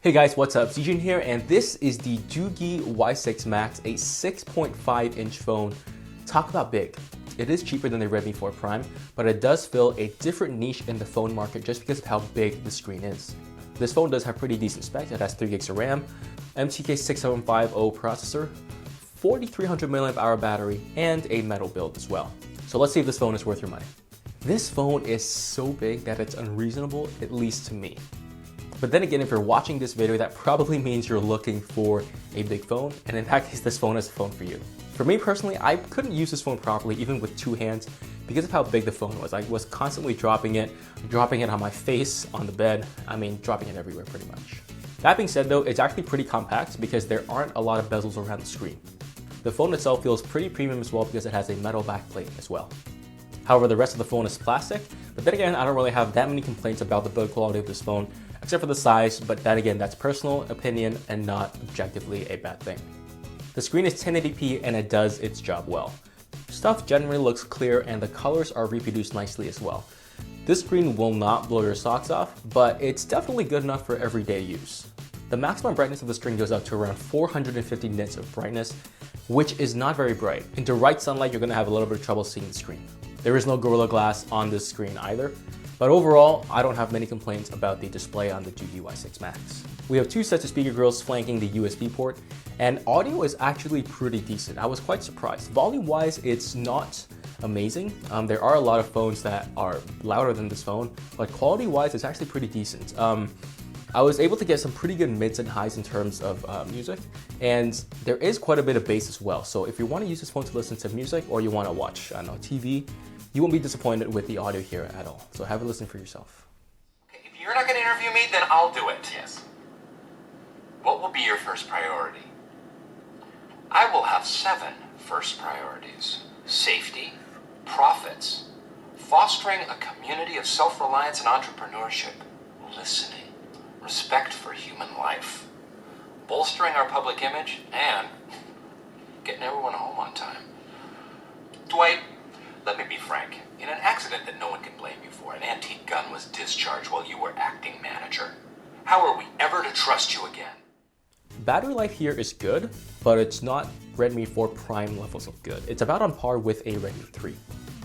Hey guys, what's up? Zijun here, and this is the Doogee Y6 Max, a 6.5-inch phone. Talk about big. It is cheaper than the Redmi 4 Prime, but it does fill a different niche in the phone market just because of how big the screen is. This phone does have pretty decent specs. It has 3 gigs of RAM, MTK 6750 processor, 4300 mAh battery, and a metal build as well. So let's see if this phone is worth your money. This phone is so big that it's unreasonable, at least to me. But then again, if you're watching this video, that probably means you're looking for a big phone, and in that case, this phone is a phone for you. For me personally, I couldn't use this phone properly, even with 2 hands, because of how big the phone was. I was constantly dropping it on my face, on the bed, dropping it everywhere pretty much. That being said though, it's actually pretty compact because there aren't a lot of bezels around the screen. The phone itself feels pretty premium as well because it has a metal backplate as well. However, the rest of the phone is plastic, but then again, I don't really have that many complaints about the build quality of this phone, except for the size, but then again, that's personal opinion and not objectively a bad thing. The screen is 1080p and it does its job well. Stuff generally looks clear and the colors are reproduced nicely as well. This screen will not blow your socks off, but it's definitely good enough for everyday use. The maximum brightness of the screen goes up to around 450 nits of brightness, which is not very bright. In direct sunlight, you're gonna have a little bit of trouble seeing the screen. There is no Gorilla Glass on this screen either. But overall, I don't have many complaints about the display on the Doogee Y6 Max. We have 2 sets of speaker grills flanking the USB port, and audio is actually pretty decent. I was quite surprised. Volume-wise, it's not amazing. There are a lot of phones that are louder than this phone, but quality-wise, it's actually pretty decent. I was able to get some pretty good mids and highs in terms of music, and there is quite a bit of bass as well. So if you want to use this phone to listen to music or you want to watch, TV, you won't be disappointed with the audio here at all. So have a listen for yourself. Okay, if you're not going to interview me, then I'll do it. Yes. What will be your first priority? I will have 7 first priorities. Safety, profits, fostering a community of self-reliance and entrepreneurship, listening, respect for human life, bolstering our public image, and getting everyone home on time. Dwight, let me be frank. In an accident that no one can blame you for, an antique gun was discharged while you were acting manager. How are we ever to trust you again? Battery life here is good, but it's not Redmi 4 Prime levels of good. It's about on par with a Redmi 3.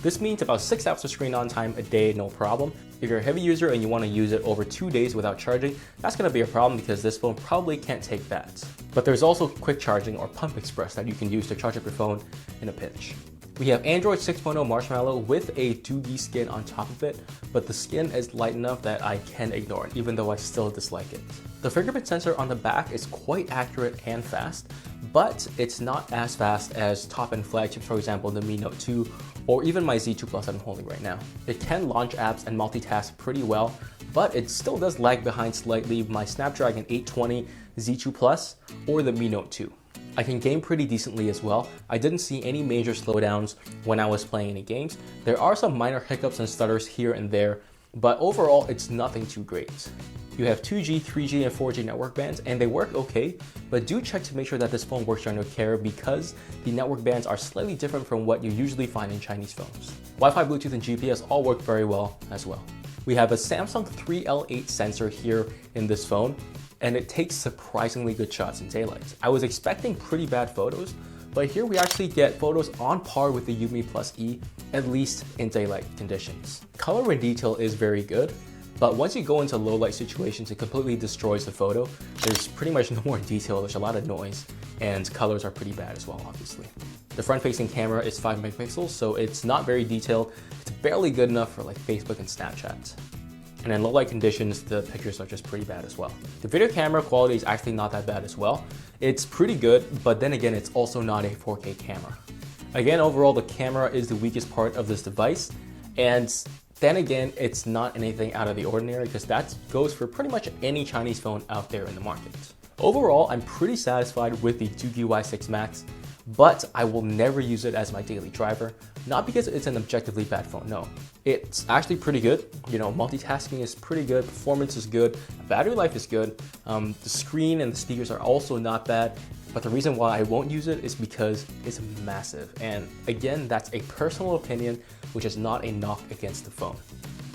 This means about 6 hours of screen on time a day, no problem. If you're a heavy user and you want to use it over 2 days without charging, that's going to be a problem because this phone probably can't take that. But there's also quick charging or Pump Express that you can use to charge up your phone in a pinch. We have Android 6.0 Marshmallow with a Doogee skin on top of it, but the skin is light enough that I can ignore it, even though I still dislike it. The fingerprint sensor on the back is quite accurate and fast, but it's not as fast as top-end flagships, for example, the Mi Note 2, or even my Z2 Plus I'm holding right now. It can launch apps and multitask pretty well, but it still does lag behind slightly my Snapdragon 820 Z2 Plus or the Mi Note 2. I can game pretty decently as well. I didn't see any major slowdowns when I was playing any games. There are some minor hiccups and stutters here and there, but overall it's nothing too great. You have 2G, 3G, and 4G network bands, and they work okay, but do check to make sure that this phone works under care because the network bands are slightly different from what you usually find in Chinese phones. Wi-Fi, Bluetooth, and GPS all work very well as well. We have a Samsung 3L8 sensor here in this phone, and it takes surprisingly good shots in daylight. I was expecting pretty bad photos, but here we actually get photos on par with the Umi Plus E, at least in daylight conditions. Color and detail is very good, but once you go into low light situations, it completely destroys the photo. There's pretty much no more detail, there's a lot of noise, and colors are pretty bad as well, obviously. The front-facing camera is 5 megapixels, so it's not very detailed. It's barely good enough for like Facebook and Snapchat. And in low light conditions, the pictures are just pretty bad as well. The video camera quality is actually not that bad as well. It's pretty good, but then again, it's also not a 4K camera. Again, overall, the camera is the weakest part of this device. And then again, it's not anything out of the ordinary because that goes for pretty much any Chinese phone out there in the market. Overall, I'm pretty satisfied with the Doogee Y6 Max, but I will never use it as my daily driver. Not because it's an objectively bad phone, no. It's actually pretty good. Multitasking is pretty good, performance is good, battery life is good. The screen and the speakers are also not bad, but the reason why I won't use it is because it's massive. And again, that's a personal opinion, which is not a knock against the phone.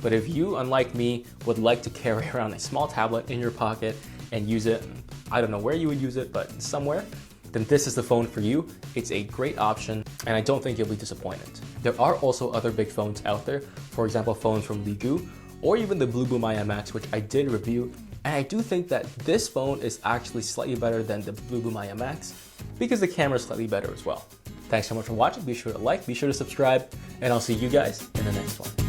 But if you, unlike me, would like to carry around a small tablet in your pocket and use it, I don't know where you would use it, but somewhere, then this is the phone for you. It's a great option, and I don't think you'll be disappointed. There are also other big phones out there, for example, phones from Doogee, or even the Doogee Y6 Max, which I did review, and I do think that this phone is actually slightly better than the Doogee Y6 Max because the camera is slightly better as well. Thanks so much for watching. Be sure to like, be sure to subscribe, and I'll see you guys in the next one.